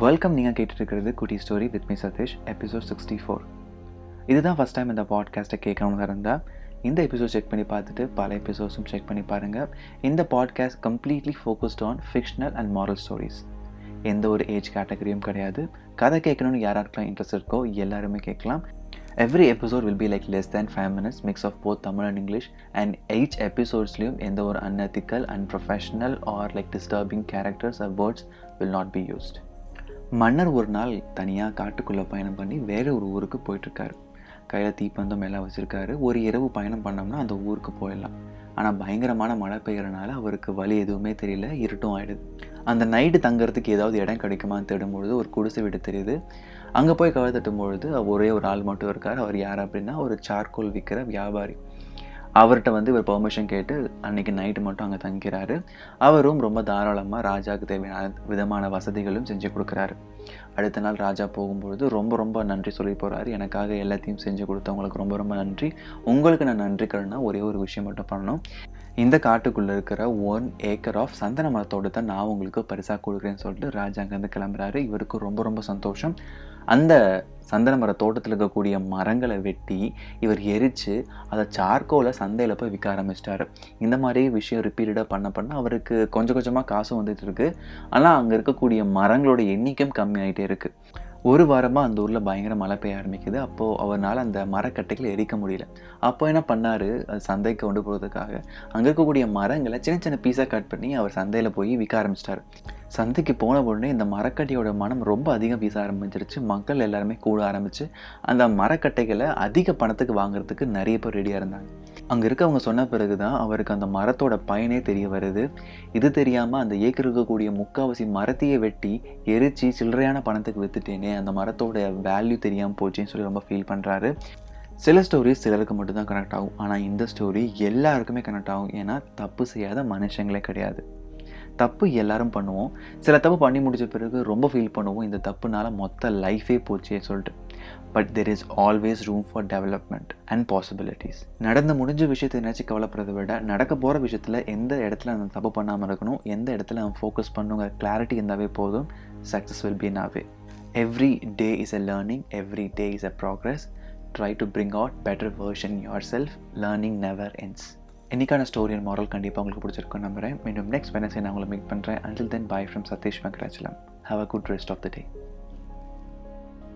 Welcome. நீங்கள் கேட்டுருக்கிறது குட்டி story with me Satish, episode 64. இதுதான் ஃபஸ்ட் டைம் இந்த பாட்காஸ்ட்டை கேட்கணும்னு இருந்தால் இந்த எபிசோட் செக் பண்ணி பார்த்துட்டு பல எபிசோட்ஸும் செக் பண்ணி பாருங்கள். இந்த podcast completely focused on fictional and moral stories. எந்த ஒரு ஏஜ் கேட்டகரியும் கிடையாது. கதை கேட்கணும்னு யாருக்கெல்லாம் இன்ட்ரெஸ்ட் இருக்கோ எல்லாருமே கேட்கலாம். Every episode will be like less than 5 minutes, mix of both Tamil and English, and each episodesliyum எந்த ஒரு unethical, unprofessional or like disturbing characters or words will not be used. மன்னர் ஒரு நாள் தனியாக காட்டுக்குள்ளே பயணம் பண்ணி வேறு ஒரு ஊருக்கு போயிட்டுருக்காரு. கையில் தீப்பந்தம் எல்லாம் வச்சுருக்காரு. ஒரு இரவு பயணம் பண்ணோம்னா அந்த ஊருக்கு போயிடலாம். ஆனால் பயங்கரமான மழை பெய்யறனால அவருக்கு வழி எதுவுமே தெரியல, இருட்டும் ஆகிடுது. அந்த நைட்டு தங்குறதுக்கு ஏதாவது இடம் கிடைக்குமான்னு தேடும்பொழுது ஒரு குடிசை வீடு தெரியுது. அங்கே போய் கதவை தட்டும்பொழுது ஒரே ஒரு ஆள் மட்டும் இருக்கார். அவர் யார் அப்படின்னா ஒரு சார்கோல் விற்கிற வியாபாரி. அவர்கிட்ட இவர் பெர்மிஷன் கேட்டு அன்றைக்கி நைட்டு மட்டும் அங்கே தங்கிறாரு. அவரும் ரொம்ப தாராளமாக ராஜாவுக்கு தேவையான விதமான வசதிகளும் செஞ்சு கொடுக்குறாரு. அடுத்த நாள் ராஜா போகும்பொழுது ரொம்ப நன்றி சொல்லி போகிறாரு. எனக்காக எல்லாத்தையும் செஞ்சு கொடுத்தவங்களுக்கு ரொம்ப நன்றி. உங்களுக்கு நான் நன்றி கடனா ஒரே ஒரு விஷயம் மட்டும் பண்ணணும். இந்த காட்டுக்குள்ளே இருக்கிற 1 ஏக்கர் ஆஃப் சந்தன மரத்தோடு தான் நான் உங்களுக்கு பரிசாக கொடுக்குறேன்னு சொல்லிட்டு ராஜா அங்கேருந்து கிளம்புறாரு. இவருக்கு ரொம்ப சந்தோஷம். அந்த சந்தன மர தோட்டத்தில் இருக்கக்கூடிய மரங்களை வெட்டி இவர் எரித்து அதை சார்கோலை சந்தையில் போய் விற்க ஆரம்பிச்சிட்டாரு. இந்த மாதிரி விஷயம் ரிப்பீட்டடாக பண்ண அவருக்கு கொஞ்சமாக காசும் வந்துட்டு இருக்கு. ஆனால் அங்கே இருக்கக்கூடிய மரங்களோட எண்ணிக்கையும் கம்மியாகிட்டே இருக்குது. ஒரு வாரமாக அந்த ஊரில் பயங்கர மழை பெய்ய ஆரம்பிக்குது. அப்போது அவரால் அந்த மரக்கட்டைகளை எரிக்க முடியல. அப்போ என்ன பண்ணார், அது சந்தைக்கு கொண்டு போகிறதுக்காக அங்கே இருக்கக்கூடிய மரங்களை சின்ன பீஸாக கட் பண்ணி அவர் சந்தையில் போய் விற்க ஆரம்பிச்சிட்டார். சந்தைக்கு போன உடனே இந்த மரக்கட்டையோட மனம் ரொம்ப அதிகம் வீச ஆரம்பிச்சிருச்சு. மக்கள் எல்லாருமே கூட ஆரம்பித்து அந்த மரக்கட்டைகளை அதிக பணத்துக்கு வாங்குறதுக்கு நிறைய பேர் ரெடியாக இருந்தாங்க. அங்கே இருக்கவங்க சொன்ன பிறகு தான் அவருக்கு அந்த மரத்தோட பயனே தெரிய வருது. இது தெரியாமல் அந்த ஏக்கர் இருக்கக்கூடிய முக்கால்வாசி மரத்தையே வெட்டி எரித்து சில்லறையான பணத்துக்கு விற்றுட்டேனே, அந்த மரத்தோட வேல்யூ தெரியாமல் போச்சுன்னு சொல்லி ரொம்ப ஃபீல் பண்ணுறாரு. சில ஸ்டோரிஸ் சிலருக்கு மட்டும்தான் கனெக்ட் ஆகும். ஆனால் இந்த ஸ்டோரி எல்லாருக்குமே கனெக்ட் ஆகும். ஏன்னா தப்பு செய்யாத மனுஷங்களே கிடையாது. தப்பு எல்லாரும் பண்ணுவோம். சில தப்பு பண்ணி முடிச்ச பிறகு ரொம்ப ஃபீல் பண்ணுவோம், இந்த தப்புனால மொத்த லைஃபே போச்சே சொல்லிட்டு. But there is always room for development and possibilities. நடந்து முடிஞ்ச விஷயத்தை நினச்சி கவலைப்படுறதை விட நடக்க போகிற விஷயத்தில் எந்த இடத்துல நம்ம தப்பு பண்ணாமல் இருக்கணும், எந்த இடத்துல நம்ம ஃபோக்கஸ் பண்ணுங்கிற கிளாரிட்டி இருந்தாவே போதும். Success will be in our way. Every day is a learning, every day is a progress. Try to bring out better version yourself. Learning never ends. இன்னைக்கான ஸ்டோரி அண்ட் மாரல் கண்டிப்பாக உங்களுக்கு பிடிச்சிருக்குன்னு நம்புகிறேன். மீண்டும் next Wednesday நான் உங்களை meet பண்ணுறேன். Until then, bye from Satish Venkatachlam. Have a good rest of the day.